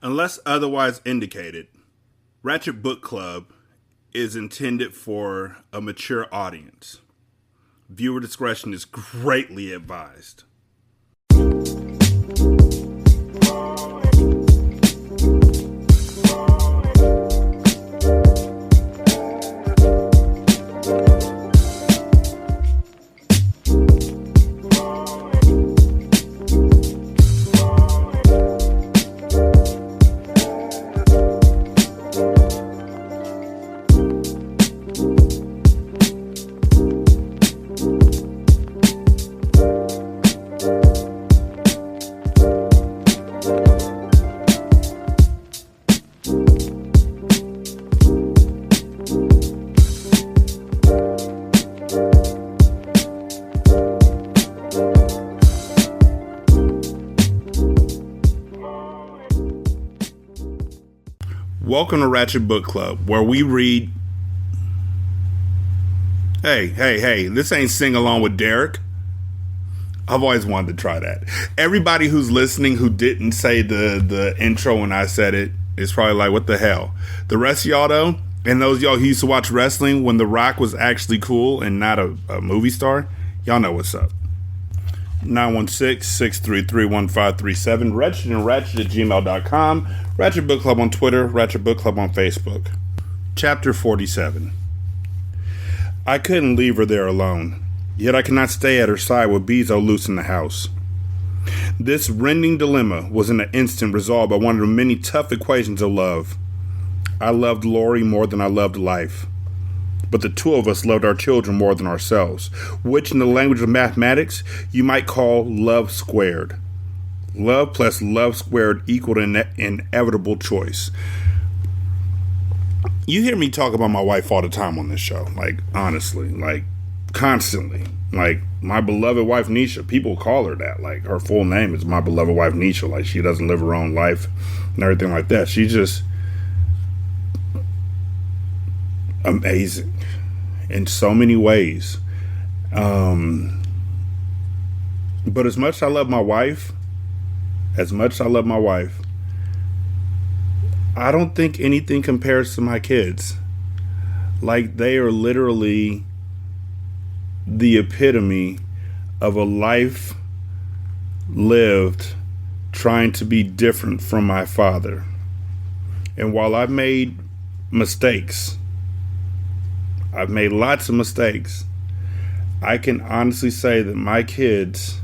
Unless otherwise indicated, Ratchet Book Club is intended for a mature audience. Viewer discretion is greatly advised. Welcome to Ratchet Book Club, where we read... Hey, this ain't Sing Along with Derek. I've always wanted to try that. Everybody who's listening who didn't say the intro when I said it is probably like, what the hell? The rest of y'all, though, and those y'all who used to watch wrestling when The Rock was actually cool and not a movie star, y'all know what's up. 916-633-1537, Ratchet and Ratchet at gmail.com, Ratchet Book Club on Twitter, Ratchet Book Club on Facebook. Chapter 47. I couldn't leave her there alone, yet I could not stay at her side with Bezo loose in the house. This rending dilemma was in an instant resolved by one of the many tough equations of love. I loved Lori more than I loved life. But the two of us loved our children more than ourselves, which in the language of mathematics, you might call love squared. Love plus love squared equaled an inevitable choice. You hear me talk about my wife all the time on this show, like, honestly, like, constantly. Like, my beloved wife, Nisha, people call her that. Like, her full name is my beloved wife, Nisha. Like, she doesn't live her own life and everything like that. She's just amazing in so many ways. But as much as I love my wife, I don't think anything compares to my kids. Like, they are literally the epitome of a life lived trying to be different from my father. And while I've made mistakes, I've made lots of mistakes, I can honestly say that my kids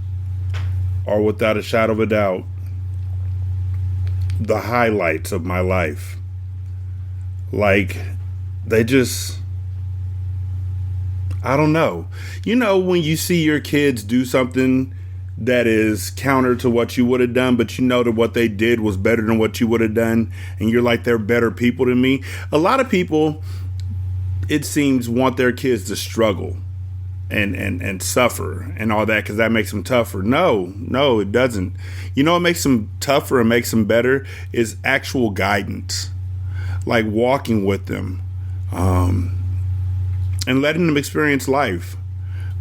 are, without a shadow of a doubt, the highlights of my life. Like, they just, I don't know. You know, when you see your kids do something that is counter to what you would have done, but you know that what they did was better than what you would have done, and you're like, they're better people than me. A lot of people, it seems, want their kids to struggle and suffer and all that because that makes them tougher. No, it doesn't. You know what makes them tougher and makes them better is actual guidance, like walking with them and letting them experience life,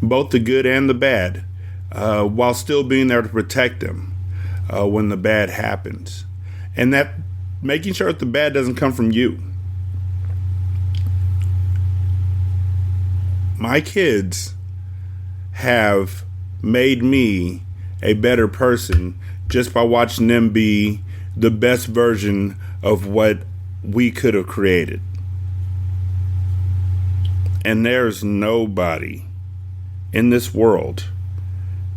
both the good and the bad, while still being there to protect them when the bad happens, and that making sure that the bad doesn't come from you. My kids have made me a better person just by watching them be the best version of what we could have created. And there's nobody in this world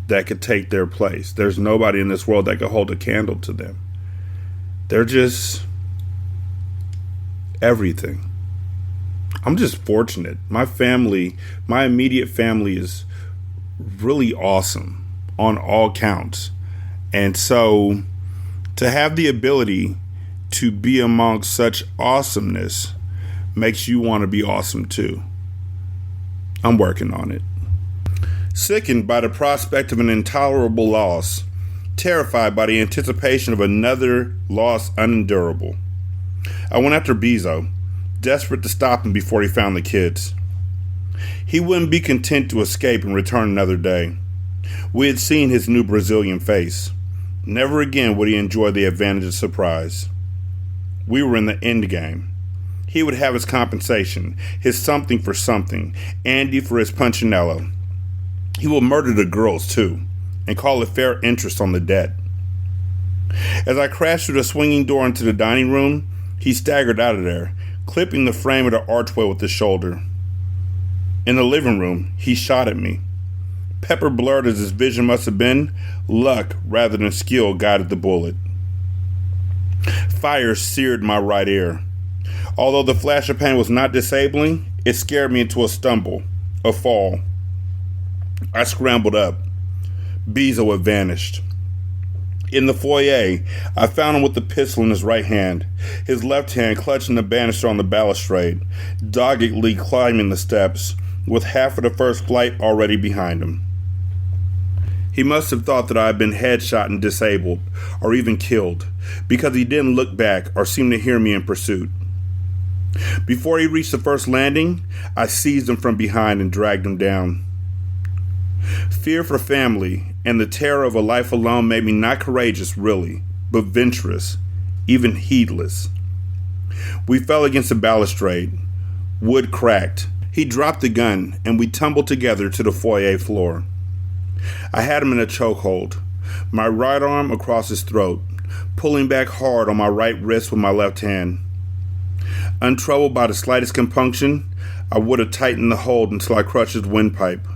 that could take their place. There's nobody in this world that could hold a candle to them. They're just everything. I'm just fortunate. My family, my immediate family is really awesome on all counts. And so to have the ability to be amongst such awesomeness makes you want to be awesome too. I'm working on it. Sickened by the prospect of an intolerable loss, terrified by the anticipation of another loss unendurable, I went after Bezo, desperate to stop him before he found the kids. He wouldn't be content to escape and return another day. We had seen his new Brazilian face. Never again would he enjoy the advantage of surprise. We were in the end game. He would have his compensation, his something for something, Andy for his punchinello. He will murder the girls, too, and call it fair interest on the debt. As I crashed through the swinging door into the dining room, he staggered out of there, clipping the frame of the archway with his shoulder. In the living room, he shot at me. Pepper blurred as his vision must have been, luck rather than skill guided the bullet. Fire seared my right ear. Although the flash of pain was not disabling, it scared me into a stumble, a fall. I scrambled up. Bezo had vanished. In the foyer, I found him with the pistol in his right hand, his left hand clutching the banister on the balustrade, doggedly climbing the steps, with half of the first flight already behind him. He must have thought that I had been headshot and disabled, or even killed, because he didn't look back or seem to hear me in pursuit. Before he reached the first landing, I seized him from behind and dragged him down. Fear for family and the terror of a life alone made me not courageous, really, but venturous, even heedless. We fell against the balustrade. Wood cracked. He dropped the gun, and we tumbled together to the foyer floor. I had him in a chokehold, my right arm across his throat, pulling back hard on my right wrist with my left hand. Untroubled by the slightest compunction, I would have tightened the hold until I crushed his windpipe,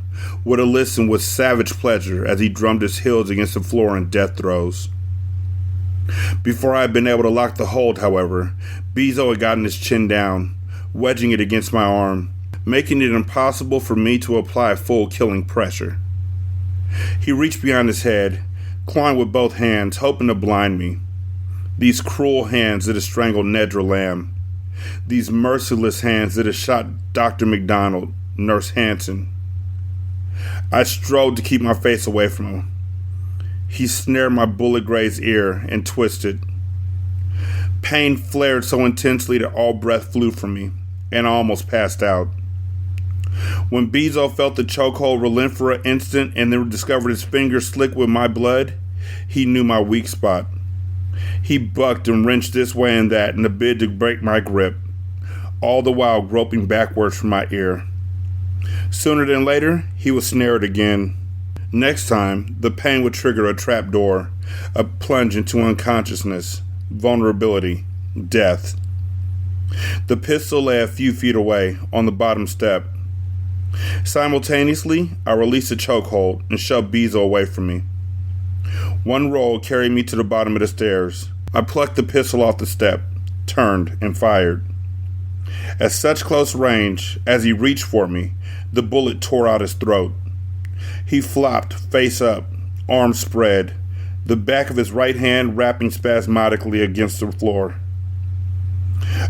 would have listened with savage pleasure as he drummed his heels against the floor in death throes. Before I had been able to lock the hold, however, Bezo had gotten his chin down, wedging it against my arm, making it impossible for me to apply full killing pressure. He reached behind his head, clawing with both hands, hoping to blind me. These cruel hands that had strangled Nedra Lamb. These merciless hands that had shot Dr. McDonald, Nurse Hanson. I strove to keep my face away from him. He snared my bullet-grazed ear and twisted. Pain flared so intensely that all breath flew from me, and I almost passed out. When Bezo felt the chokehold relent for an instant and then discovered his fingers slick with my blood, he knew my weak spot. He bucked and wrenched this way and that in a bid to break my grip, all the while groping backwards from my ear. Sooner than later, he was snared again. Next time, the pain would trigger a trap door, a plunge into unconsciousness, vulnerability, death. The pistol lay a few feet away, on the bottom step. Simultaneously, I released the chokehold and shoved Bezo away from me. One roll carried me to the bottom of the stairs. I plucked the pistol off the step, turned, and fired. At such close range, as he reached for me, the bullet tore out his throat. He flopped, face up, arms spread, the back of his right hand rapping spasmodically against the floor.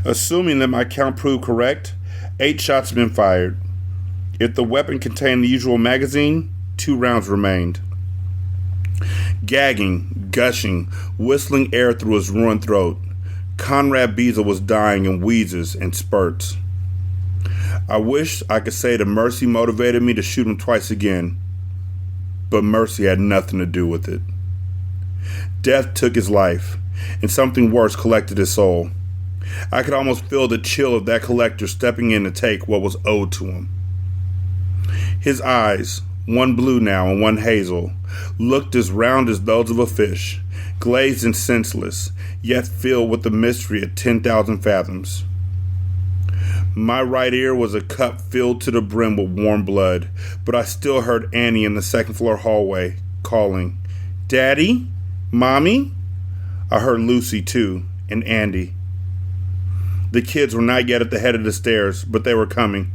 Assuming that my count proved correct, 8 shots had been fired. If the weapon contained the usual magazine, 2 rounds remained. Gagging, gushing, whistling air through his ruined throat, Conrad Bezo was dying in wheezes and spurts. I wished I could say that mercy motivated me to shoot him twice again, but mercy had nothing to do with it. Death took his life, and something worse collected his soul. I could almost feel the chill of that collector stepping in to take what was owed to him. His eyes, one blue now and one hazel, looked as round as those of a fish, glazed and senseless, yet filled with the mystery of 10,000 fathoms. My right ear was a cup filled to the brim with warm blood, but I still heard Annie in the second-floor hallway, calling, "Daddy? Mommy?" I heard Lucy, too, and Andy. The kids were not yet at the head of the stairs, but they were coming.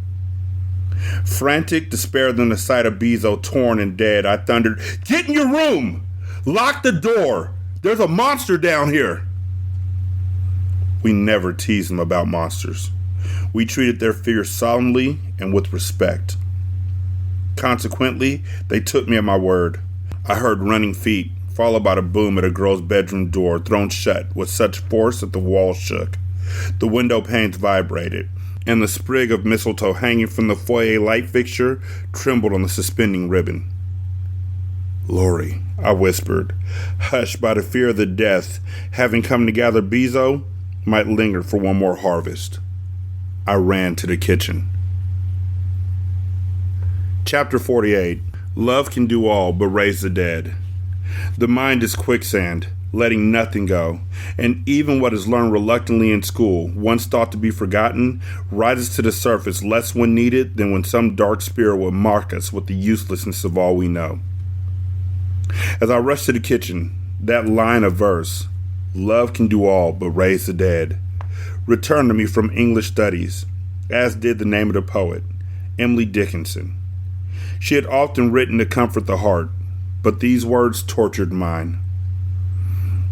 Frantic, despaired than the sight of Bezo torn and dead, I thundered, "Get in your room! Lock the door! There's a monster down here!" We never teased them about monsters. We treated their fears solemnly and with respect. Consequently, they took me at my word. I heard running feet, followed by the boom at a girl's bedroom door thrown shut with such force that the walls shook. The window panes vibrated, and the sprig of mistletoe hanging from the foyer light fixture trembled on the suspending ribbon. "Lori," I whispered, hushed by the fear of the death having come to gather Bezo, might linger for one more harvest. I ran to the kitchen. Chapter 48. Love can do all but raise the dead. The mind is quicksand, letting nothing go, and even what is learned reluctantly in school, once thought to be forgotten, rises to the surface less when needed than when some dark spirit would mark us with the uselessness of all we know. As I rushed to the kitchen, that line of verse, "Love can do all but raise the dead," returned to me from English studies, as did the name of the poet, Emily Dickinson. She had often written to comfort the heart, but these words tortured mine.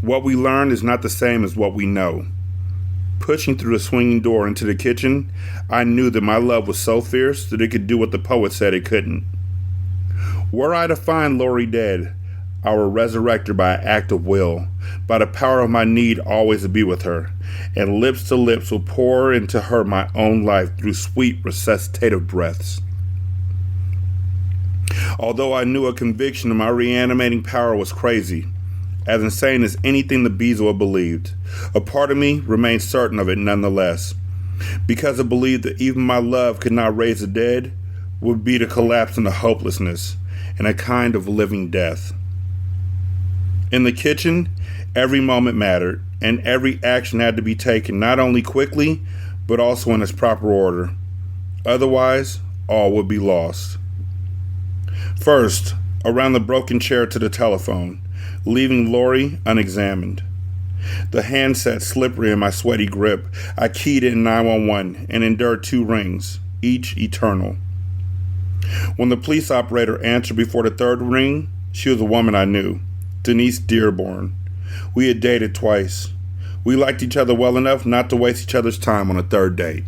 What we learn is not the same as what we know. Pushing through the swinging door into the kitchen, I knew that my love was so fierce that it could do what the poet said it couldn't. Were I to find Lori dead, I will resurrect her by an act of will, by the power of my need always to be with her, and lips to lips will pour into her my own life through sweet resuscitative breaths. Although I knew a conviction of my reanimating power was crazy, as insane as anything the bees would have believed, a part of me remained certain of it nonetheless, because I believed that even my love could not raise the dead would be to collapse into hopelessness and a kind of living death. In the kitchen, every moment mattered, and every action had to be taken not only quickly, but also in its proper order. Otherwise, all would be lost. First, around the broken chair to the telephone, leaving Lori unexamined. The handset slippery in my sweaty grip, I keyed in 911 and endured 2 rings, each eternal. When the police operator answered before the 3rd ring, she was a woman I knew, Denise Dearborn. We had dated twice. We liked each other well enough not to waste each other's time on a 3rd date.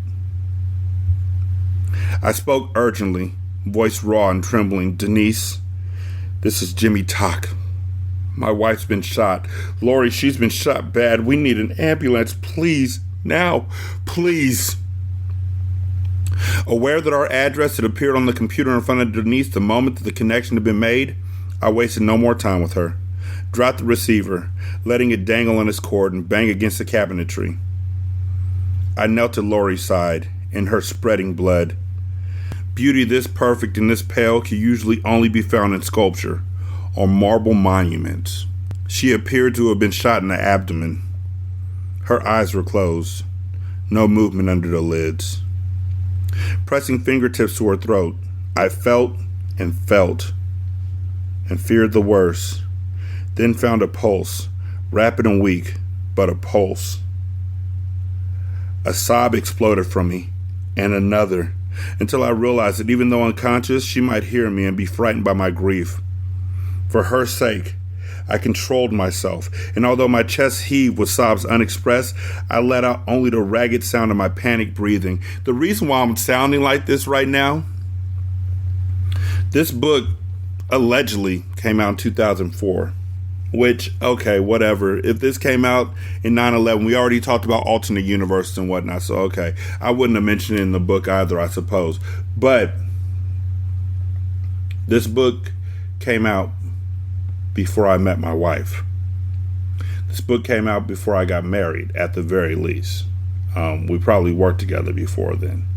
I spoke urgently, voice raw and trembling. "Denise, this is Jimmy Tock. My wife's been shot. Lori, she's been shot bad. We need an ambulance. Please. Now. Please." Aware that our address had appeared on the computer in front of Denise the moment that the connection had been made, I wasted no more time with her. Dropped the receiver, letting it dangle on its cord and bang against the cabinetry. I knelt at Lori's side, in her spreading blood. Beauty this perfect and this pale could usually only be found in sculpture, or marble monuments. She appeared to have been shot in the abdomen. Her eyes were closed, no movement under the lids. Pressing fingertips to her throat, I felt, and feared the worst, then found a pulse, rapid and weak, but a pulse. A sob exploded from me, and another, until I realized that even though unconscious, she might hear me and be frightened by my grief. For her sake, I controlled myself, and although my chest heaved with sobs unexpressed, I let out only the ragged sound of my panic breathing. The reason why I'm sounding like this right now, this book allegedly came out in 2004, which, okay, whatever. If this came out in 9/11, we already talked about alternate universes and whatnot, so okay. I wouldn't have mentioned it in the book either, I suppose. But this book came out before I met my wife. This book came out before I got married, at the very least. We probably worked together before then.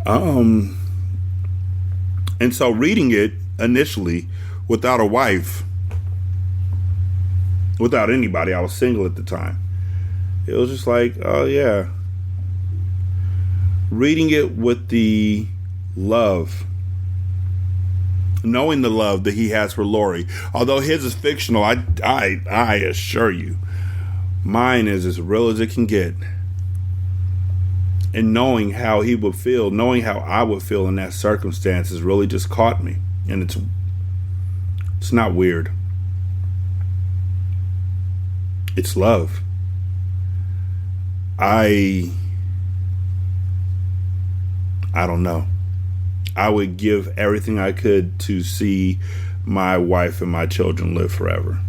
And so reading it initially without a wife, without anybody, I was single at the time. It was just like, oh yeah. Reading it with the love, knowing the love that he has for Lori. Although his is fictional, I assure you, mine is as real as it can get. And knowing how he would feel, knowing how I would feel in that circumstance has really just caught me. And it's not weird. It's love. I don't know. I would give everything I could to see my wife and my children live forever.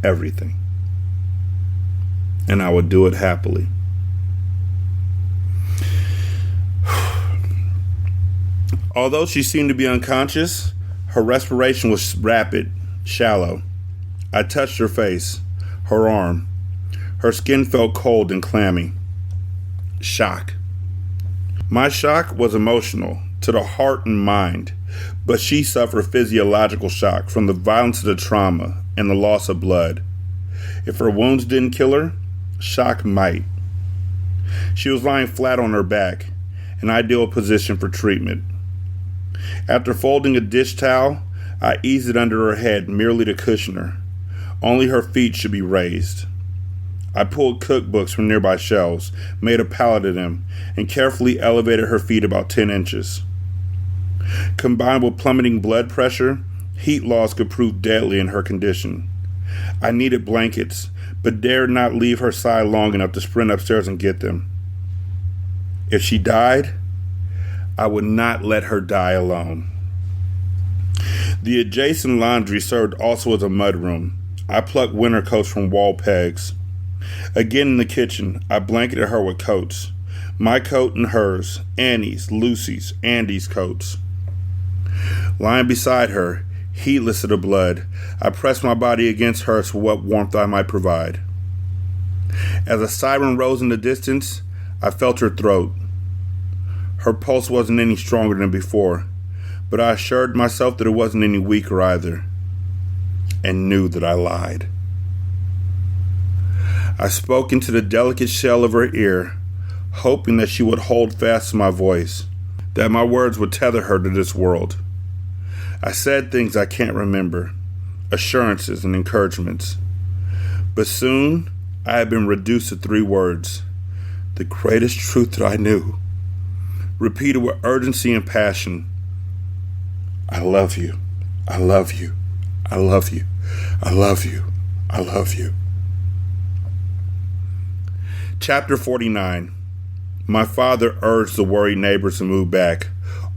Everything. And I would do it happily. Although she seemed to be unconscious, her respiration was rapid, shallow. I touched her face, her arm. Her skin felt cold and clammy. Shock. My shock was emotional, to the heart and mind, but she suffered physiological shock from the violence of the trauma and the loss of blood. If her wounds didn't kill her, shock might. She was lying flat on her back, an ideal position for treatment. After folding a dish towel, I eased it under her head merely to cushion her. Only her feet should be raised. I pulled cookbooks from nearby shelves, made a pallet of them, and carefully elevated her feet about 10 inches. Combined with plummeting blood pressure, heat loss could prove deadly in her condition. I needed blankets, but dared not leave her side long enough to sprint upstairs and get them. If she died, I would not let her die alone. The adjacent laundry served also as a mudroom. I plucked winter coats from wall pegs. Again in the kitchen, I blanketed her with coats. My coat and hers, Annie's, Lucy's, Andy's coats. Lying beside her, heedless of the blood, I pressed my body against hers for what warmth I might provide. As a siren rose in the distance, I felt her throat. Her pulse wasn't any stronger than before, but I assured myself that it wasn't any weaker either, and knew that I lied. I spoke into the delicate shell of her ear, hoping that she would hold fast to my voice, that my words would tether her to this world. I said things I can't remember, assurances and encouragements. But soon, I had been reduced to 3 words, the greatest truth that I knew, repeated with urgency and passion. I love you. I love you. I love you. I love you. I love you. Chapter 49. My father urged the worried neighbors to move back,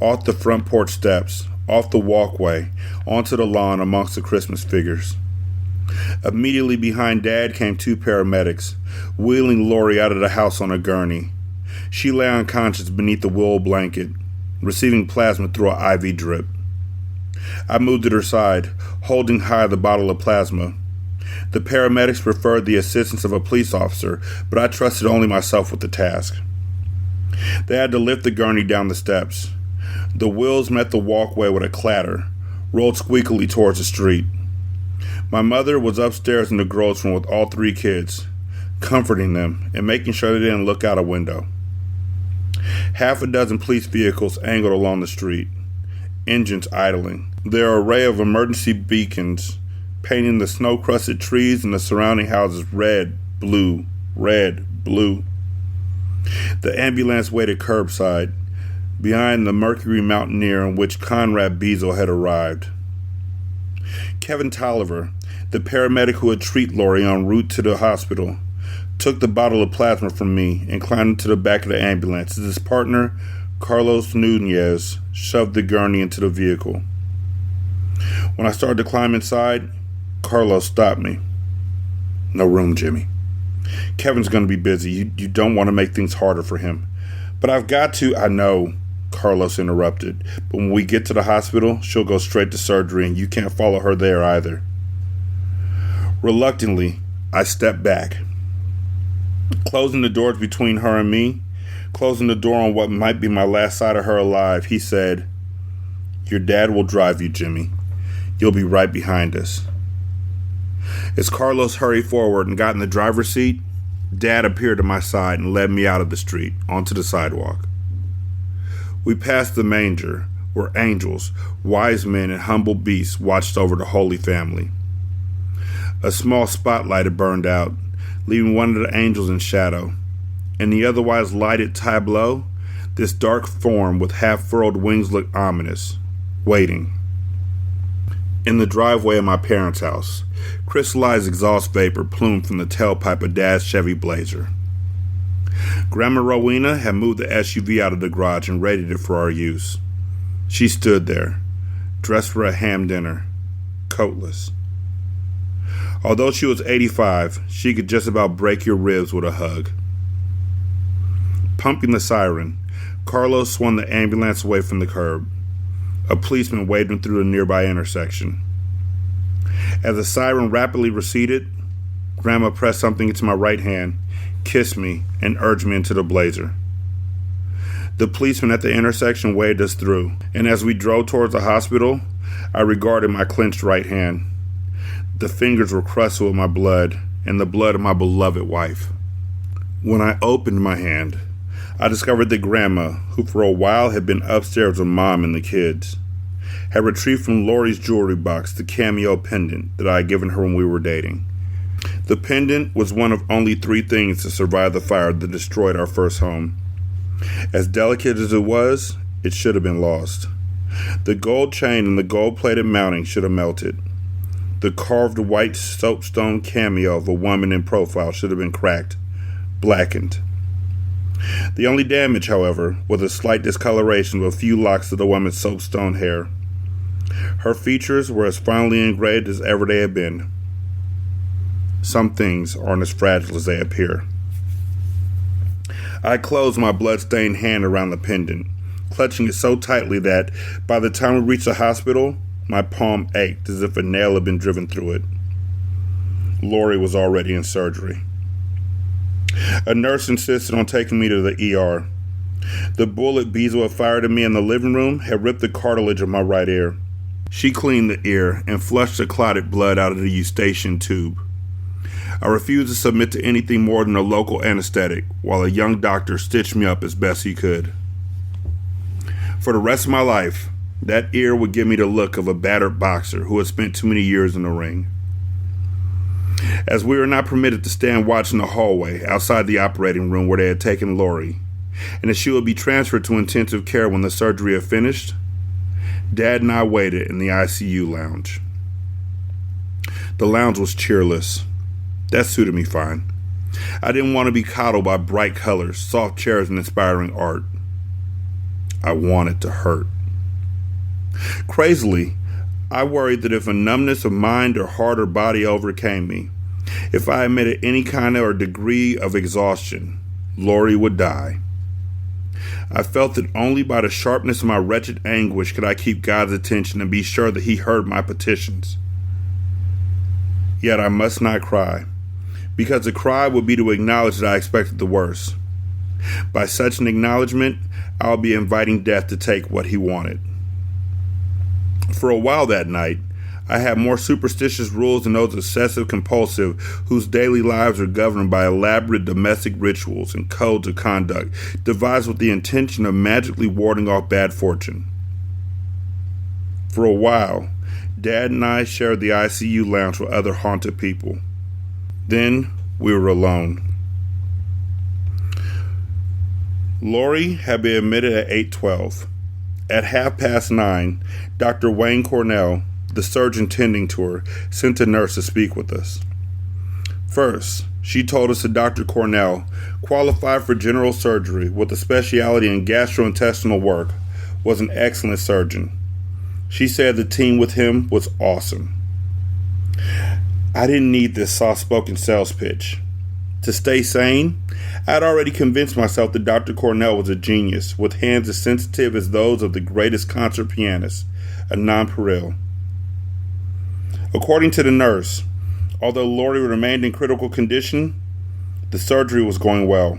off the front porch steps, off the walkway, onto the lawn amongst the Christmas figures. Immediately behind Dad came 2 paramedics, wheeling Lori out of the house on a gurney. She lay unconscious beneath the wool blanket, receiving plasma through an IV drip. I moved at her side, holding high the bottle of plasma. The paramedics preferred the assistance of a police officer, but I trusted only myself with the task. They had to lift the gurney down the steps. The wheels met the walkway with a clatter, rolled squeakily towards the street. My mother was upstairs in the girls' room with all 3 kids, comforting them and making sure they didn't look out a window. Half a dozen police vehicles angled along the street, engines idling. Their array of emergency beacons painting the snow-crusted trees and the surrounding houses red, blue, red, blue. The ambulance waited curbside, behind the Mercury Mountaineer in which Conrad Beazle had arrived. Kevin Tolliver, the paramedic who would treat Lori en route to the hospital, took the bottle of plasma from me and climbed into the back of the ambulance as his partner, Carlos Nunez, shoved the gurney into the vehicle. When I started to climb inside, Carlos stopped me. No room, Jimmy. Kevin's going to be busy. You don't want to make things harder for him. But I've got to... I know, Carlos interrupted. But when we get to the hospital, she'll go straight to surgery and you can't follow her there either. Reluctantly, I stepped back. Closing the doors between her and me, closing the door on what might be my last sight of her alive, he said, "Your dad will drive you, Jimmy. You'll be right behind us." As Carlos hurried forward and got in the driver's seat, Dad appeared at my side and led me out of the street, onto the sidewalk. We passed the manger, where angels, wise men, and humble beasts watched over the Holy Family. A small spotlight had burned out, leaving one of the angels in shadow. In the otherwise lighted tableau, this dark form with half-furled wings looked ominous, waiting. In the driveway of my parents' house, crystallized exhaust vapor plumed from the tailpipe of Dad's Chevy Blazer. Grandma Rowena had moved the SUV out of the garage and readied it for our use. She stood there, dressed for a ham dinner, coatless. Although she was 85, she could just about break your ribs with a hug. Pumping the siren, Carlos swung the ambulance away from the curb. A policeman waved him through the nearby intersection. As the siren rapidly receded, Grandma pressed something into my right hand, kissed me, and urged me into the Blazer. The policeman at the intersection waved us through, and as we drove towards the hospital, I regarded my clenched right hand. The fingers were crusted with my blood, and the blood of my beloved wife. When I opened my hand, I discovered that Grandma, who for a while had been upstairs with Mom and the kids, had retrieved from Lori's jewelry box the cameo pendant that I had given her when we were dating. The pendant was one of only 3 things to survive the fire that destroyed our first home. As delicate as it was, it should have been lost. The gold chain and the gold-plated mounting should have melted. The carved white soapstone cameo of a woman in profile should have been cracked, blackened. The only damage, however, was a slight discoloration of a few locks of the woman's soapstone hair. Her features were as finely engraved as ever they had been. Some things aren't as fragile as they appear. I closed my blood-stained hand around the pendant, clutching it so tightly that, by the time we reached the hospital, my palm ached as if a nail had been driven through it. Lori was already in surgery. A nurse insisted on taking me to the ER. The bullet Bezo had fired at me in the living room had ripped the cartilage of my right ear. She cleaned the ear and flushed the clotted blood out of the eustachian tube. I refused to submit to anything more than a local anesthetic while a young doctor stitched me up as best he could. For the rest of my life, that ear would give me the look of a battered boxer who had spent too many years in the ring. As we were not permitted to stand watch in the hallway outside the operating room where they had taken Lori, and as she would be transferred to intensive care when the surgery had finished, Dad and I waited in the ICU lounge. The lounge was cheerless. That suited me fine. I didn't want to be coddled by bright colors, soft chairs, and inspiring art. I wanted to hurt. Crazily, I worried that if a numbness of mind or heart or body overcame me, if I admitted any kind or degree of exhaustion, Lori would die. I felt that only by the sharpness of my wretched anguish could I keep God's attention and be sure that he heard my petitions. Yet I must not cry, because to cry would be to acknowledge that I expected the worst. By such an acknowledgement, I would be inviting death to take what he wanted. For a while that night, I had more superstitious rules than those obsessive-compulsive whose daily lives are governed by elaborate domestic rituals and codes of conduct devised with the intention of magically warding off bad fortune. For a while, Dad and I shared the ICU lounge with other haunted people. Then we were alone. Lori had been admitted at 8:12. At 9:30, Dr. Wayne Cornell, the surgeon tending to her, sent a nurse to speak with us. First, she told us that Dr. Cornell, qualified for general surgery with a specialty in gastrointestinal work, was an excellent surgeon. She said the team with him was awesome. I didn't need this soft-spoken sales pitch. To stay sane, I had already convinced myself that Dr. Cornell was a genius, with hands as sensitive as those of the greatest concert pianist, a nonpareil. According to the nurse, although Lori remained in critical condition, the surgery was going well,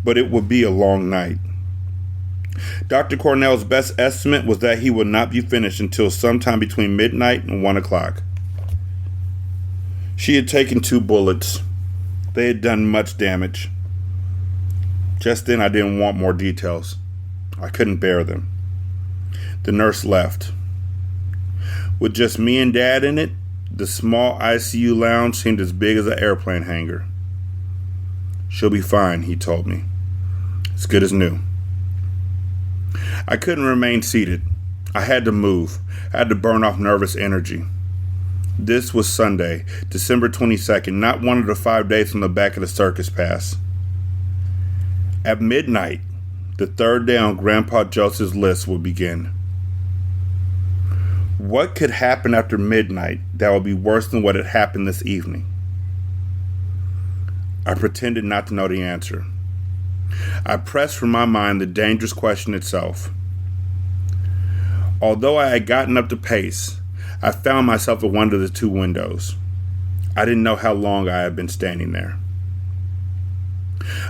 but it would be a long night. Dr. Cornell's best estimate was that he would not be finished until sometime between midnight and 1 o'clock. She had taken 2 bullets. They had done much damage. Just then I didn't want more details. I couldn't bear them. The nurse left. With just me and Dad in it, the small ICU lounge seemed as big as an airplane hangar. She'll be fine, he told me. As good as new. I couldn't remain seated. I had to move. I had to burn off nervous energy. This was Sunday, December 22nd, not one of the 5 days from the back of the circus pass. At midnight, the 3rd day on Grandpa Joseph's list would begin. What could happen after midnight that would be worse than what had happened this evening? I pretended not to know the answer. I pressed from my mind the dangerous question itself. Although I had gotten up the pace, I found myself at one of the 2 windows. I didn't know how long I had been standing there.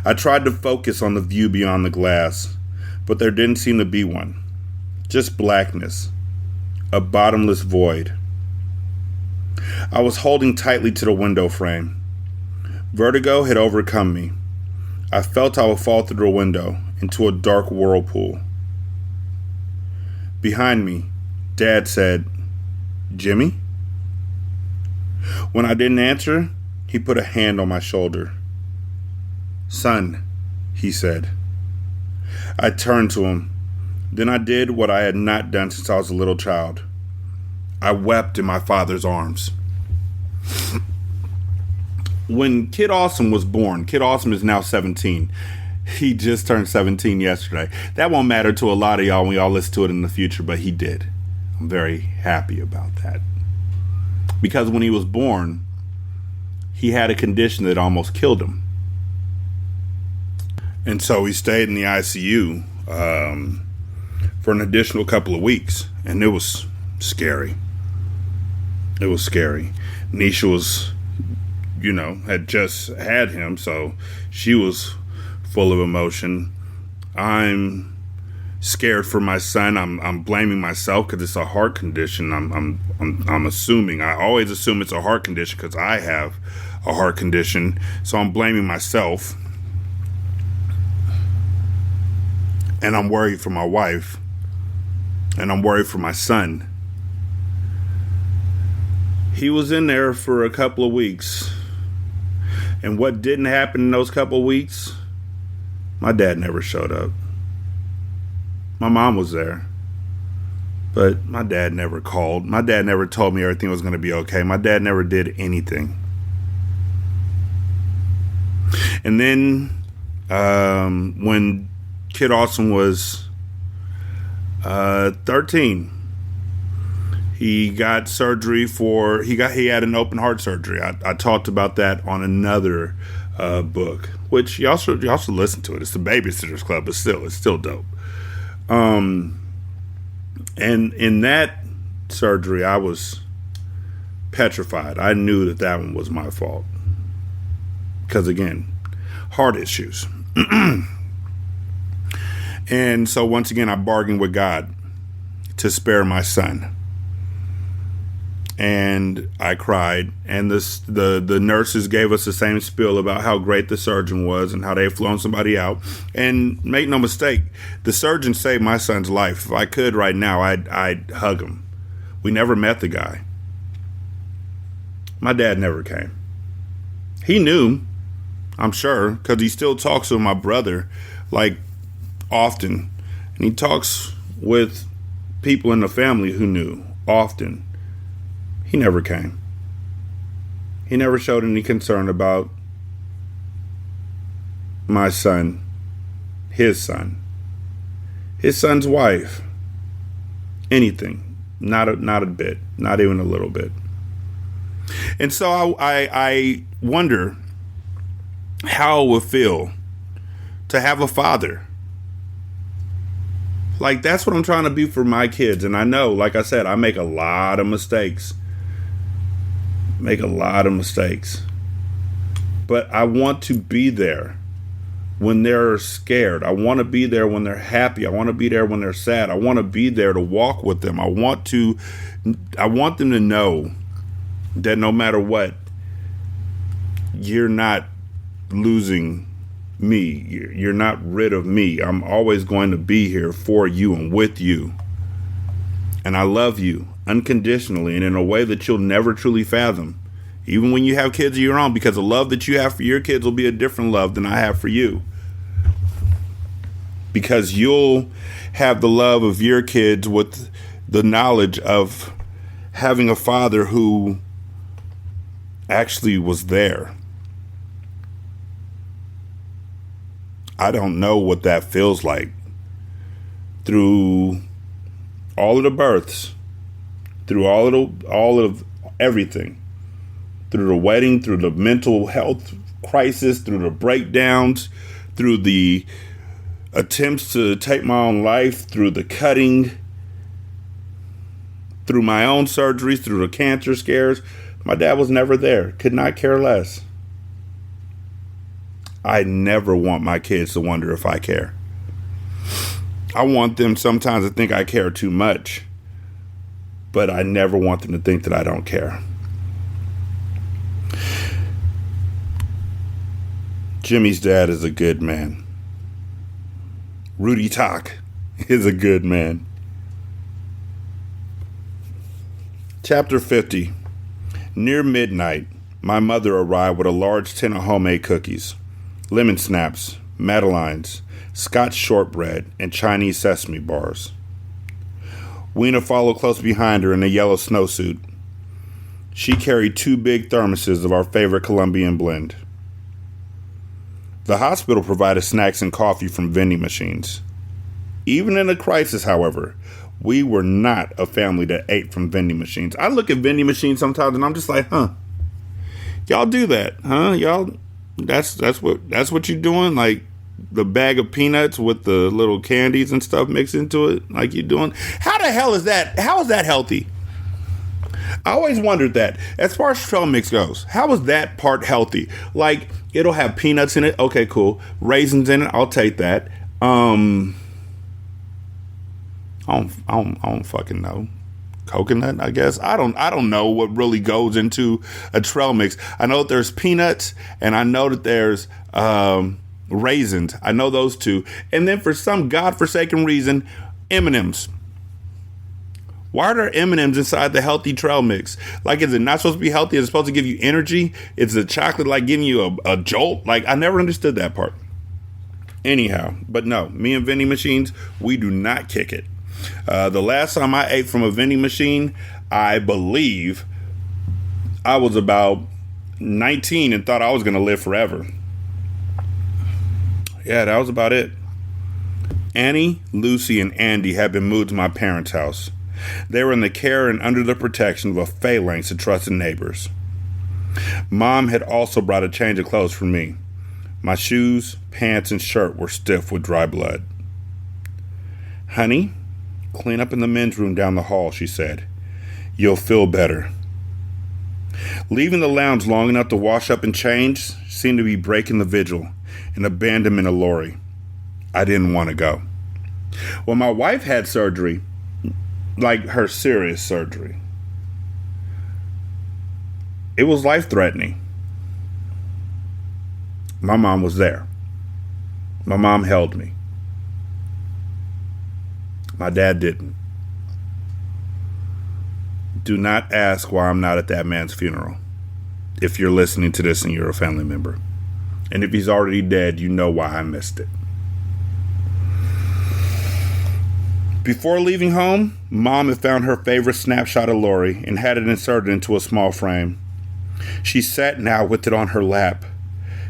I tried to focus on the view beyond the glass, but there didn't seem to be one. Just blackness, a bottomless void. I was holding tightly to the window frame. Vertigo had overcome me. I felt I would fall through the window into a dark whirlpool. Behind me, Dad said, "Jimmy?" When I didn't answer, he put a hand on my shoulder. "Son," he said. I turned to him. Then I did what I had not done since I was a little child. I wept in my father's arms. When Kid Awesome was born, Kid Awesome is now 17. He just turned 17 yesterday. That won't matter to a lot of y'all when we all listen to it in the future, but he did. I'm very happy about that. Because when he was born, he had a condition that almost killed him. And so he stayed in the ICU for an additional couple of weeks. And it was scary. It was scary. Nisha was, had just had him, so she was full of emotion. I'm scared for my son. I'm blaming myself because it's a heart condition. I'm assuming. I always assume it's a heart condition because I have a heart condition. So I'm blaming myself. And I'm worried for my wife. And I'm worried for my son. He was in there for a couple of weeks. And what didn't happen in those couple of weeks, my dad never showed up. My mom was there. But my dad never called. My dad never told me everything was going to be okay. My dad never did anything. And then when Kid Awesome was 13, he got surgery he had an open heart surgery. I talked about that on another book, which you also listen to it. It's the Babysitter's Club, but it's still dope. And in that surgery, I was petrified. I knew that one was my fault. Because again, heart issues. And so once again, I bargained with God to spare my son. And I cried. And the nurses gave us the same spiel about how great the surgeon was and how they had flown somebody out. And make no mistake, the surgeon saved my son's life. If I could right now, I'd hug him. We never met the guy. My dad never came. He knew, I'm sure, because he still talks with my brother, like, often. And he talks with people in the family who knew often. He never came. He never showed any concern about my son, his son's wife, anything. Not a bit, not even a little bit. And so I wonder how it would feel to have a father. Like, that's what I'm trying to be for my kids. And I know, like I said, I make a lot of mistakes. But I want to be there when they're scared. I want to be there when they're happy. I want to be there when they're sad. I want to be there to walk with them. I want them to know that no matter what, you're not losing me. You're not rid of me. I'm always going to be here for you and with you. And I love you unconditionally and in a way that you'll never truly fathom. Even when you have kids of your own, because the love that you have for your kids will be a different love than I have for you. Because you'll have the love of your kids with the knowledge of having a father who actually was there. I don't know what that feels like. Through all of the births, through all of everything, through the wedding, through the mental health crisis, through the breakdowns, through the attempts to take my own life, through the cutting, through my own surgeries, through the cancer scares. My dad was never there. Could not care less. I never want my kids to wonder if I care. I want them sometimes to think I care too much, but I never want them to think that I don't care. Jimmy's dad is a good man. Rudy Talk is a good man. Chapter 50. Near midnight, my mother arrived with a large tin of homemade cookies, lemon snaps, madeleines, Scotch shortbread, and Chinese sesame bars. Weena followed close behind her in a yellow snowsuit. She carried 2 big thermoses of our favorite Colombian blend. The hospital provided snacks and coffee from vending machines. Even in a crisis, however, we were not a family that ate from vending machines. I look at vending machines sometimes and I'm just like, y'all do that, huh? Y'all, that's what you're doing? Like the bag of peanuts with the little candies and stuff mixed into it, like you're doing? How the hell is that? How is that healthy? I always wondered that. As far as trail mix goes, how is that part healthy? Like, it'll have peanuts in it. Okay, cool. Raisins in it. I'll take that. I don't fucking know. Coconut, I guess. I don't know what really goes into a trail mix. I know that there's peanuts, and I know that there's raisins. I know those two. And then for some godforsaken reason, M&Ms. Why are there M&Ms inside the healthy trail mix? Like, is it not supposed to be healthy? Is it supposed to give you energy? Is the chocolate like giving you a jolt? Like, I never understood that part. Anyhow, but no, me and vending machines, we do not kick it. The last time I ate from a vending machine, I believe I was about 19 and thought I was going to live forever. Yeah, that was about it. Annie, Lucy, and Andy had been moved to my parents' house. They were in the care and under the protection of a phalanx of trusted neighbors. Mom had also brought a change of clothes for me. My shoes, pants, and shirt were stiff with dry blood. "Honey, clean up in the men's room down the hall," she said. "You'll feel better." Leaving the lounge long enough to wash up and change seemed to be breaking the vigil, an abandonment of Lori. I didn't want to go. When my wife had surgery, like her serious surgery, it was life-threatening. My mom was there. My mom held me. My dad didn't. Do not ask why I'm not at that man's funeral. If you're listening to this and you're a family member. And if he's already dead, you know why I missed it. Before leaving home, Mom had found her favorite snapshot of Lori and had it inserted into a small frame. She sat now with it on her lap,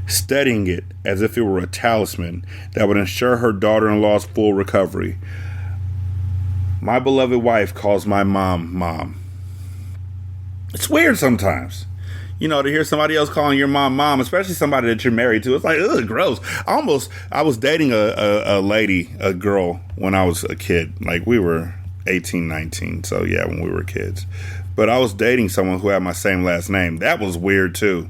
studying it as if it were a talisman that would ensure her daughter-in-law's full recovery. My beloved wife calls my mom, Mom. It's weird sometimes, to hear somebody else calling your mom, Mom, especially somebody that you're married to. It's like, ugh, gross. I was dating a girl when I was a kid. Like, we were 18, 19. So, yeah, when we were kids. But I was dating someone who had my same last name. That was weird, too.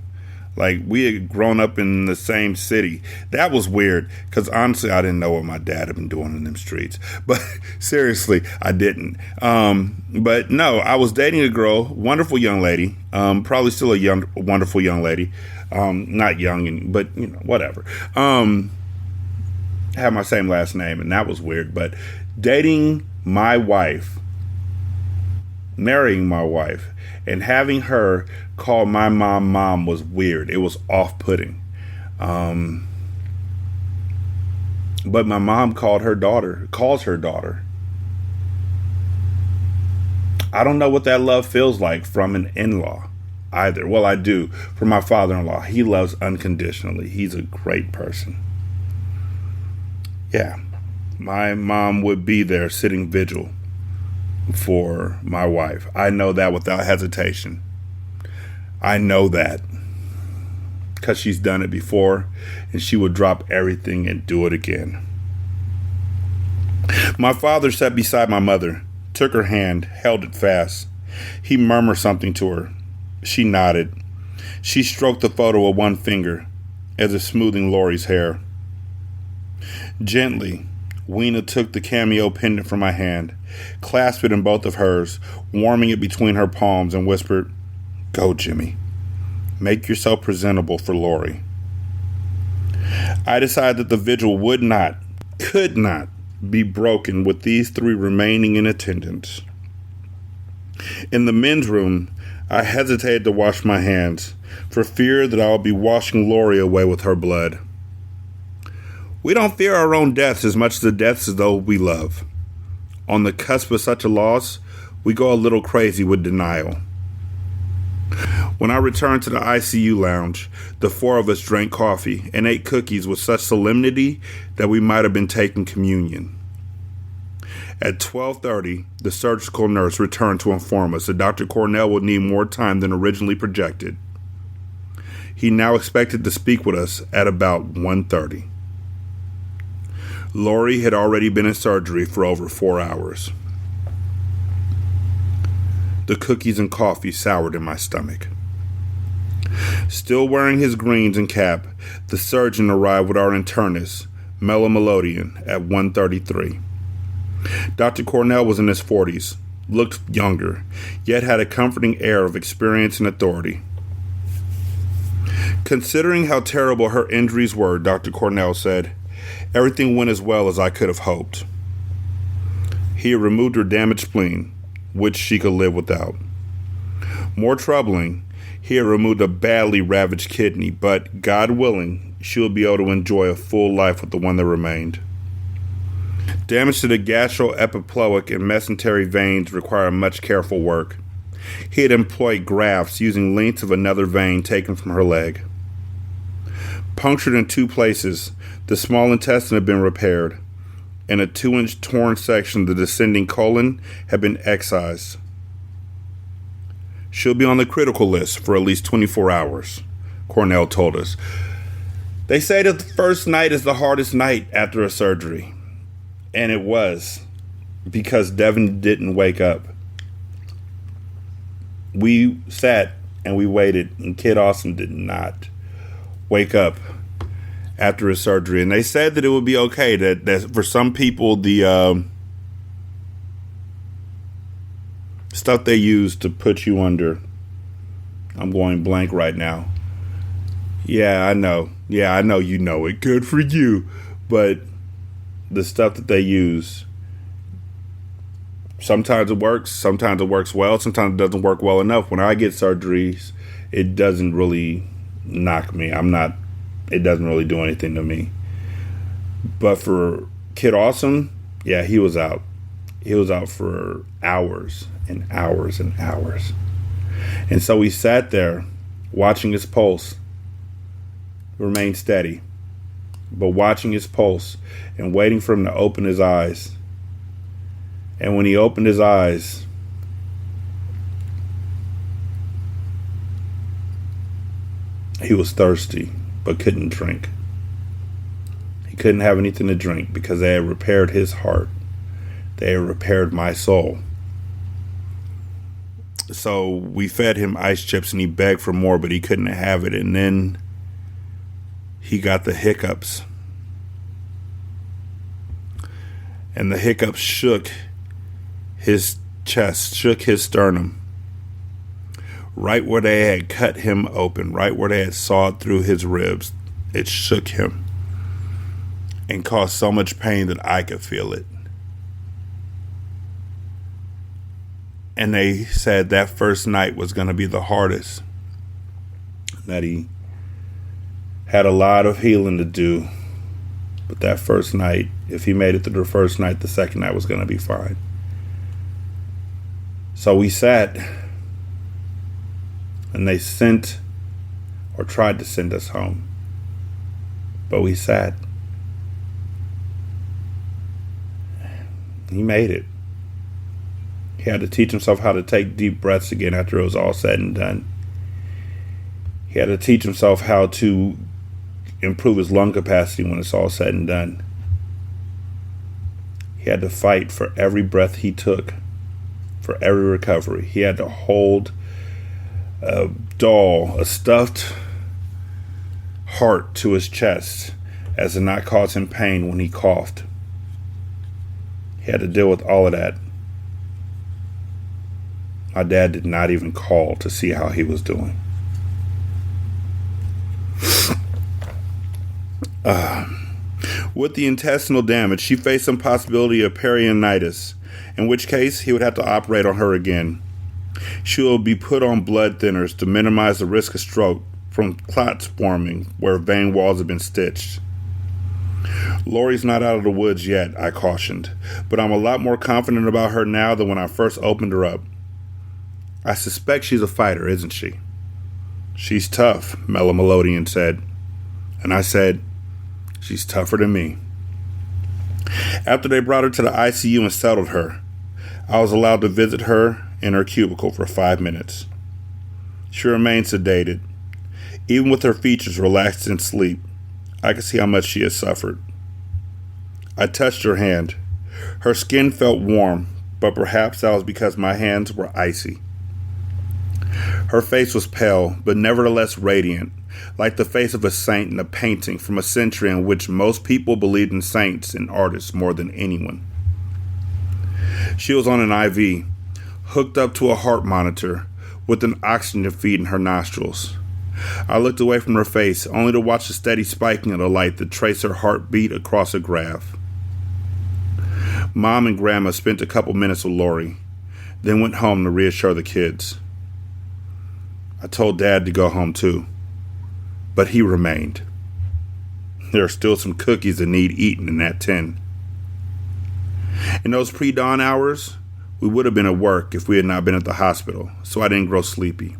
Like, we had grown up in the same city. That was weird, because honestly, I didn't know what my dad had been doing in them streets. But seriously, I didn't. But no, I was dating a girl, wonderful young lady, probably still a wonderful young lady. Not young, but, whatever. Had my same last name, and that was weird. But dating my wife, marrying my wife, and having her call my mom was weird. It was off-putting. But my mom calls her daughter. I don't know what that love feels like from an in-law either. Well, I do. From my father-in-law. He loves unconditionally. He's a great person. Yeah. My mom would be there sitting vigil for my wife. I know that without hesitation. I know that because she's done it before, and she would drop everything and do it again. My father sat beside my mother, took her hand, held it fast. He murmured something to her. She nodded. She stroked the photo with one finger, as if smoothing Lori's hair. Gently, Weena took the cameo pendant from my hand, clasped it in both of hers, warming it between her palms, and whispered, "Go, Jimmy. Make yourself presentable for Lori." I decided that the vigil could not be broken with these three remaining in attendance. In the men's room, I hesitated to wash my hands, for fear that I would be washing Lori away with her blood. We don't fear our own deaths as much as the deaths of those we love. On the cusp of such a loss, we go a little crazy with denial. When I returned to the ICU lounge, the four of us drank coffee and ate cookies with such solemnity that we might have been taking communion. At 12:30, the surgical nurse returned to inform us that Dr. Cornell would need more time than originally projected. He now expected to speak with us at about 1:30. Lori had already been in surgery for over 4 hours. The cookies and coffee soured in my stomach. Still wearing his greens and cap, the surgeon arrived with our internist, Mellow Melodian, at 1:33. Dr. Cornell was in his 40s, looked younger, yet had a comforting air of experience and authority. Considering how terrible her injuries were, Dr. Cornell said, everything went as well as I could have hoped. He had removed her damaged spleen, which she could live without. More troubling, he had removed a badly ravaged kidney, but, God willing, she will be able to enjoy a full life with the one that remained. Damage to the gastroepiploic and mesentery veins require much careful work. He had employed grafts using lengths of another vein taken from her leg. Punctured in 2 places, the small intestine had been repaired, and a 2-inch torn section of the descending colon had been excised. She'll be on the critical list for at least 24 hours, Cornell told us. They say that the first night is the hardest night after a surgery. And it was, because Devin didn't wake up. We sat and we waited, and Kid Awesome did not wake up after his surgery. And they said that it would be okay, that for some people, the stuff they use to put you under, I'm going blank right now. Yeah, I know. You know it. Good for you. But the stuff that they use, sometimes it works well, sometimes it doesn't work well enough. When I get surgeries, it doesn't really knock me. It doesn't really do anything to me. But for Kid Awesome, yeah, he was out. He was out for hours and hours and hours. And so we sat there watching his pulse remain steady, but watching his pulse and waiting for him to open his eyes. And when he opened his eyes, he was thirsty but couldn't drink. He couldn't have anything to drink because they had repaired his heart. They had repaired my soul. So we fed him ice chips and he begged for more, but he couldn't have it. And then he got the hiccups. And the hiccups shook his chest, shook his sternum. Right where they had cut him open, right where they had sawed through his ribs, it shook him and caused so much pain that I could feel it. And they said that first night was going to be the hardest, that he had a lot of healing to do. But that first night, if he made it through the first night, the second night was going to be fine. So we sat, and they sent or tried to send us home. But we sat. He made it. He had to teach himself how to take deep breaths again after it was all said and done. He had to teach himself how to improve his lung capacity when it's all said and done. He had to fight for every breath he took, for every recovery. He had to hold a doll, a stuffed heart to his chest as it not caused him pain when he coughed. He had to deal with all of that. My dad did not even call to see how he was doing. With the intestinal damage, she faced some possibility of peritonitis, in which case he would have to operate on her again. She will be put on blood thinners to minimize the risk of stroke from clots forming where vein walls have been stitched. Lori's not out of the woods yet, I cautioned, but I'm a lot more confident about her now than when I first opened her up. I suspect she's a fighter, isn't she? She's tough, Mellow Melodian said. And I said, she's tougher than me. After they brought her to the ICU and settled her, I was allowed to visit her in her cubicle for 5 minutes. She remained sedated. Even with her features relaxed in sleep, I could see how much she had suffered. I touched her hand. Her skin felt warm, but perhaps that was because my hands were icy. Her face was pale, but nevertheless radiant, like the face of a saint in a painting from a century in which most people believed in saints and artists more than anyone. She was on an IV, hooked up to a heart monitor, with an oxygen feed in her nostrils. I looked away from her face, only to watch the steady spiking of the light that traced her heartbeat across a graph. Mom and Grandma spent a couple minutes with Lori, then went home to reassure the kids. I told Dad to go home too, but he remained. There are still some cookies that need eating in that tin. In those pre-dawn hours, we would have been at work if we had not been at the hospital, so I didn't grow sleepy.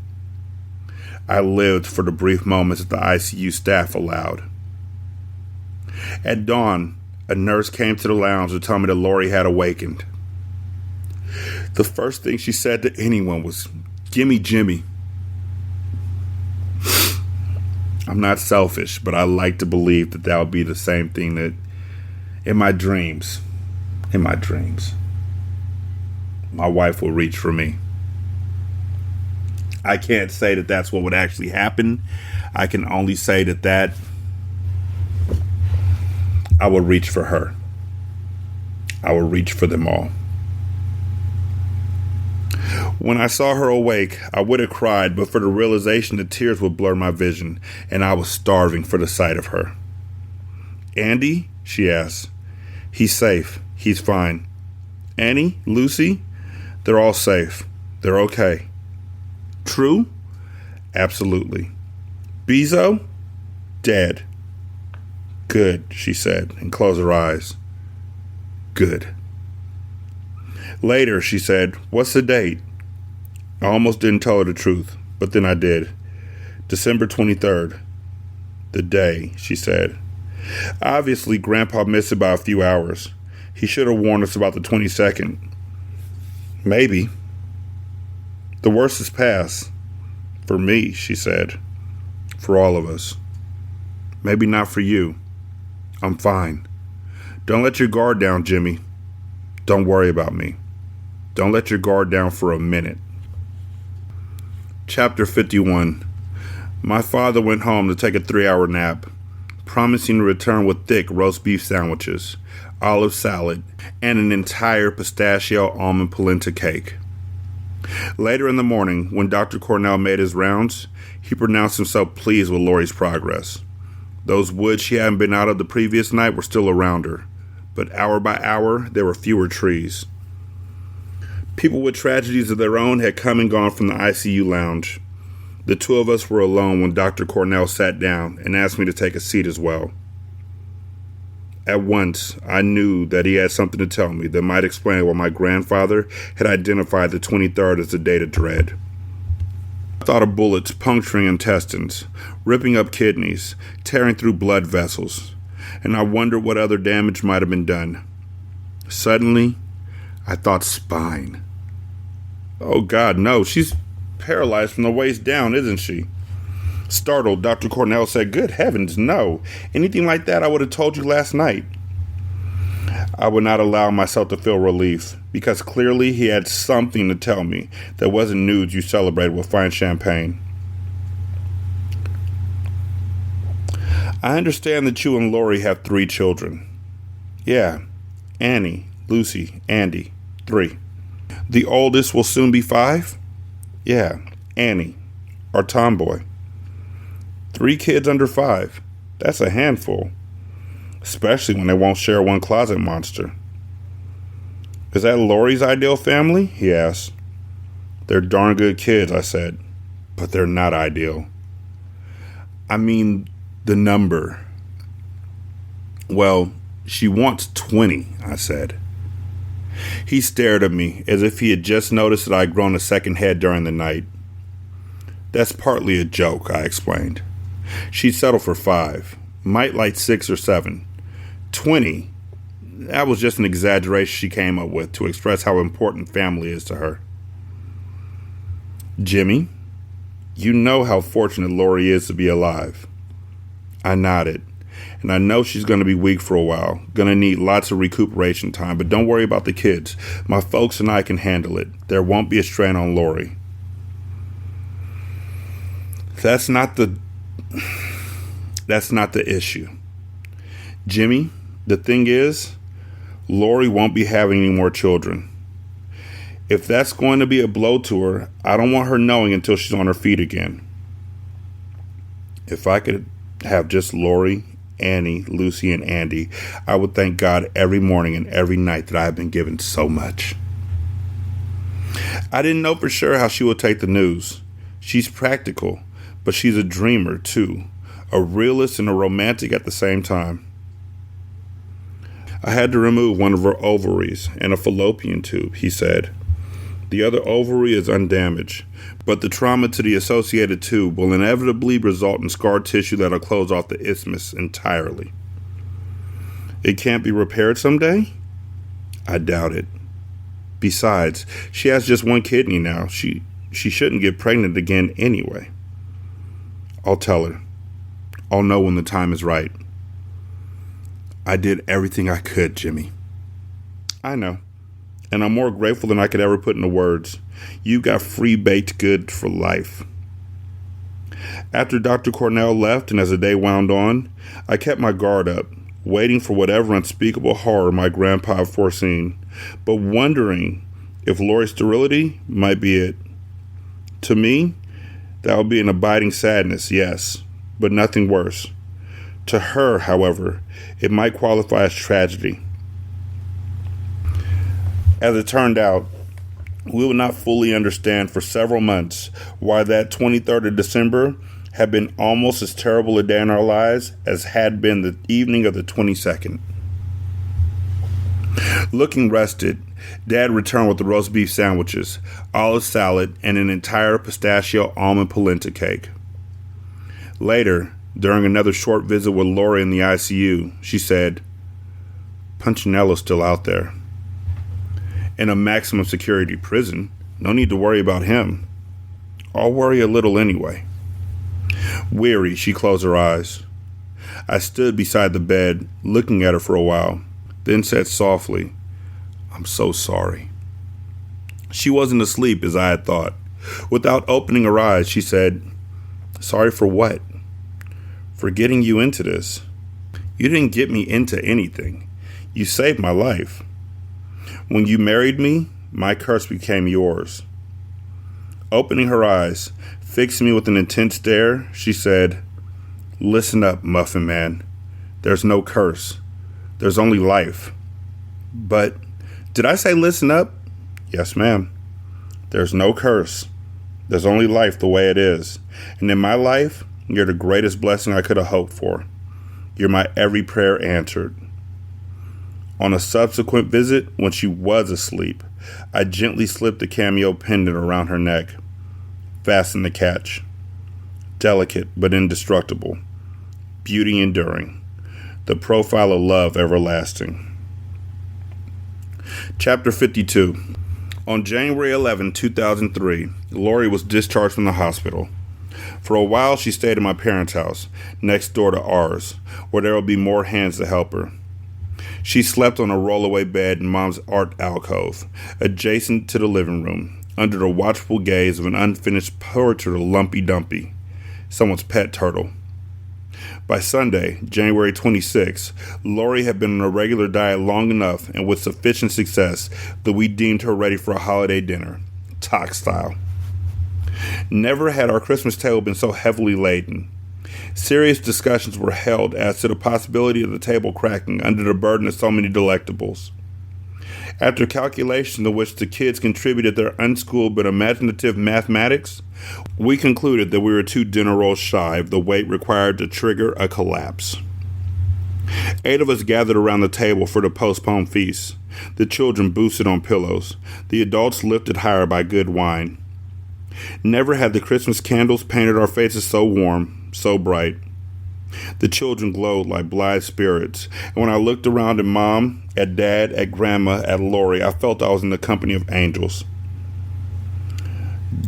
I lived for the brief moments that the ICU staff allowed. At dawn, a nurse came to the lounge to tell me that Lori had awakened. The first thing she said to anyone was, "Gimme Jimmy." I'm not selfish, but I like to believe that would be the same thing that in my dreams, my wife will reach for me. I can't say that that's what would actually happen. I can only say that I will reach for her. I will reach for them all. When I saw her awake, I would have cried, but for the realization that tears would blur my vision, and I was starving for the sight of her. "Andy?" she asked. "He's safe. He's fine. Annie? Lucy? They're all safe. They're okay." "True?" "Absolutely." "Bezo?" "Dead." "Good," she said, and closed her eyes. "Good." Later, she said, "What's the date?" I almost didn't tell her the truth, but then I did. December 23rd. "The day," she said. "Obviously, Grandpa missed it by a few hours. He should have warned us about the 22nd. Maybe. The worst is past. For me," she said. "For all of us. Maybe not for you. I'm fine. Don't let your guard down, Jimmy. Don't worry about me. Don't let your guard down for a minute." Chapter 51. My father went home to take a 3-hour nap, promising to return with thick roast beef sandwiches, olive salad, and an entire pistachio almond polenta cake. Later in the morning, when Dr. Cornell made his rounds, he pronounced himself pleased with Lori's progress. Those woods she hadn't been out of the previous night were still around her, but hour by hour, there were fewer trees. People with tragedies of their own had come and gone from the ICU lounge. The two of us were alone when Dr. Cornell sat down and asked me to take a seat as well. At once, I knew that he had something to tell me that might explain why my grandfather had identified the 23rd as the date of dread. I thought of bullets puncturing intestines, ripping up kidneys, tearing through blood vessels, and I wondered what other damage might have been done. Suddenly, I thought spine. "Oh God, no, she's paralyzed from the waist down, isn't she?" Startled, Dr. Cornell said, "Good heavens, no. Anything like that I would have told you last night." I would not allow myself to feel relief, because clearly he had something to tell me that wasn't news you celebrated with fine champagne. I understand that you and Lori have 3 children. Yeah, Annie, Lucy, Andy, 3. The oldest will soon be 5? Yeah, Annie, our tomboy. 3 kids under 5. That's a handful. Especially when they won't share one closet monster. Is that Lori's ideal family? He asked. They're darn good kids, I said. But they're not ideal. I mean, the number. Well, she wants 20, I said. He stared at me as if he had just noticed that I had grown a second head during the night. That's partly a joke, I explained. She'd settle for 5, might like 6 or 7. 20, that was just an exaggeration she came up with to express how important family is to her. Jimmy, you know how fortunate Lori is to be alive. I nodded, and I know she's going to be weak for a while, going to need lots of recuperation time, but don't worry about the kids. My folks and I can handle it. There won't be a strain on Lori. That's not the issue. Jimmy, the thing is, Lori won't be having any more children. If that's going to be a blow to her, I don't want her knowing until she's on her feet again. If I could have just Lori, Annie, Lucy, and Andy, I would thank God every morning and every night that I have been given so much. I didn't know for sure how she would take the news. She's practical, but she's a dreamer too, a realist and a romantic at the same time. I had to remove one of her ovaries and a fallopian tube, he said. The other ovary is undamaged, but the trauma to the associated tube will inevitably result in scar tissue that'll close off the isthmus entirely. It can't be repaired someday? I doubt it. Besides, she has just 1 kidney now. She shouldn't get pregnant again anyway. I'll tell her. I'll know when the time is right. I did everything I could, Jimmy. I know. And I'm more grateful than I could ever put into words. You got free baked good for life. After Dr. Cornell left and as the day wound on, I kept my guard up, waiting for whatever unspeakable horror my grandpa had foreseen, but wondering if Lori's sterility might be it. To me, that would be an abiding sadness, yes, but nothing worse. To her, however, it might qualify as tragedy. As it turned out, we would not fully understand for several months why that 23rd of December had been almost as terrible a day in our lives as had been the evening of the 22nd. Looking rested, Dad returned with the roast beef sandwiches, olive salad, and an entire pistachio almond polenta cake. Later, during another short visit with Lori in the ICU, she said, Punchinello's still out there. In a maximum security prison, no need to worry about him. I'll worry a little anyway. Weary, she closed her eyes. I stood beside the bed, looking at her for a while, then said softly, I'm so sorry. She wasn't asleep as I had thought. Without opening her eyes, she said, Sorry for what? For getting you into this. You didn't get me into anything. You saved my life. When you married me, my curse became yours. Opening her eyes, fixing me with an intense stare, she said, Listen up, Muffin Man. There's no curse. There's only life. But, did I say listen up? Yes, ma'am. There's no curse. There's only life the way it is. And in my life, you're the greatest blessing I could have hoped for. You're my every prayer answered. On a subsequent visit, when she was asleep, I gently slipped the cameo pendant around her neck. Fastened the catch. Delicate but indestructible. Beauty enduring. The profile of love everlasting. Chapter 52. On January 11, 2003, Lori was discharged from the hospital. For a while, she stayed at my parents' house, next door to ours, where there would be more hands to help her. She slept on a rollaway bed in Mom's art alcove, adjacent to the living room, under the watchful gaze of an unfinished portrait of Lumpy Dumpy, someone's pet turtle. By Sunday, January 26, Lori had been on a regular diet long enough and with sufficient success that we deemed her ready for a holiday dinner, Tox style. Never had our Christmas table been so heavily laden. Serious discussions were held as to the possibility of the table cracking under the burden of so many delectables. After calculations in which the kids contributed their unschooled but imaginative mathematics, we concluded that we were 2 dinner rolls shy of the weight required to trigger a collapse. 8 of us gathered around the table for the postponed feast. The children boosted on pillows, the adults lifted higher by good wine. Never had the Christmas candles painted our faces so warm, so bright. The children glowed like blithe spirits, and when I looked around at Mom, at Dad, at Grandma, at Lori, I felt I was in the company of angels.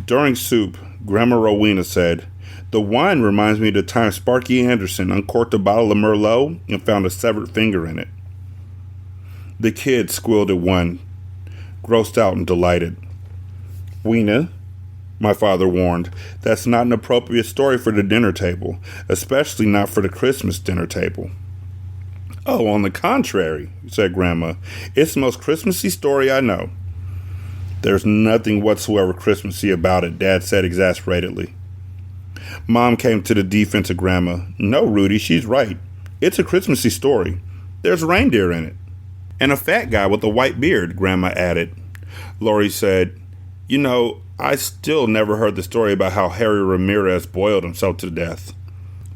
During soup, Grandma Rowena said, "The wine reminds me of the time Sparky Anderson uncorked a bottle of Merlot and found a severed finger in it." The kids squealed at one, grossed out and delighted. "Weena," my father warned, "that's not an appropriate story for the dinner table, especially not for the Christmas dinner table." "Oh, on the contrary," said Grandma, "it's the most Christmassy story I know." "There's nothing whatsoever Christmassy about it," Dad said exasperatedly. Mom came to the defense of Grandma. "No, Rudy, she's right. It's a Christmassy story. There's reindeer in it." "And a fat guy with a white beard," Grandma added. Lori said, "You know, I still never heard the story about how Harry Ramirez boiled himself to death."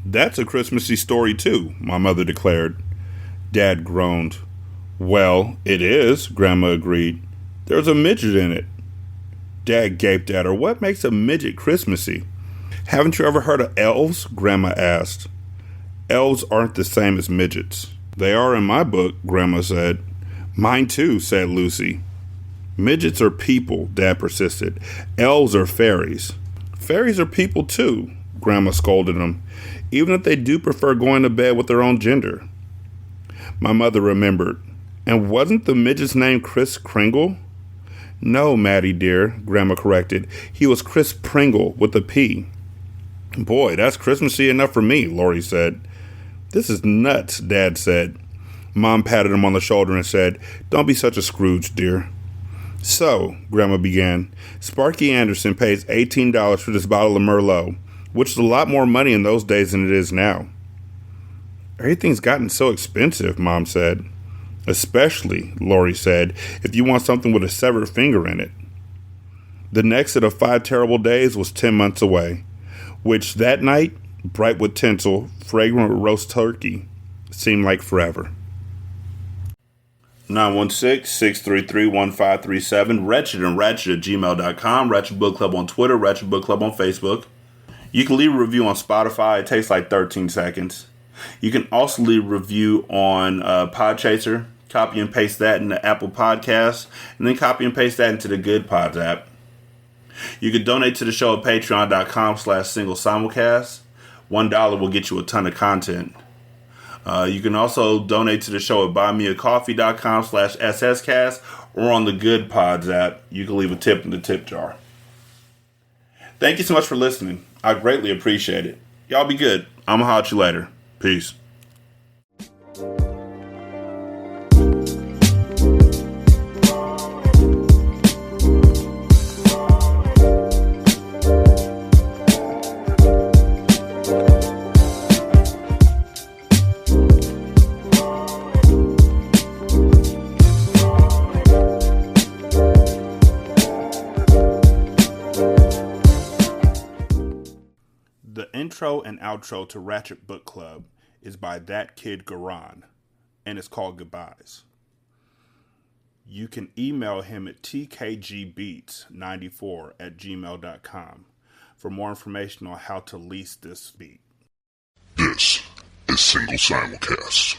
"That's a Christmassy story, too," my mother declared. Dad groaned. "Well, it is," Grandma agreed. "There's a midget in it." Dad gaped at her. "What makes a midget Christmassy?" "Haven't you ever heard of elves?" Grandma asked. "Elves aren't the same as midgets." "They are in my book," Grandma said. "Mine too," said Lucy. "Midgets are people," Dad persisted. "Elves are fairies." "Fairies are people too," Grandma scolded him, "even if they do prefer going to bed with their own gender." My mother remembered. "And wasn't the midget's name Kris Kringle?" "No, Maddie dear," Grandma corrected. "He was Kris Pringle with a P." "Boy, that's Christmassy enough for me," Lori said. "This is nuts," Dad said. Mom patted him on the shoulder and said, "Don't be such a Scrooge, dear." "So," Grandma began, "Sparky Anderson pays $18 for this bottle of Merlot, which is a lot more money in those days than it is now." "Everything's gotten so expensive," Mom said. "Especially," Lori said, "if you want something with a severed finger in it." The next of the 5 terrible days was 10 months away, which that night, bright with tinsel, fragrant with roast turkey, seemed like forever. 916-633-1537, Ratchet and Ratchet at gmail.com, Ratchet Book Club on Twitter, Ratchet Book Club on Facebook. You can leave a review on Spotify. It takes like 13 seconds. You can also leave a review on Podchaser. Copy and paste that in the Apple Podcasts, and then copy and paste that into the Good Pods app. You can donate to the show at patreon.com/single simulcast. $1 will get you a ton of content. You can also donate to the show at buymeacoffee.com/sscast or on the Good Pods app. You can leave a tip in the tip jar. Thank you so much for listening. I greatly appreciate it. Y'all be good. I'm going to holler at you later. Peace. The intro and outro to Ratchet Book Club is by That Kid Garan, and it's called Goodbyes. You can email him at tkgbeats94@gmail.com for more information on how to lease this beat. This is Single Simulcast.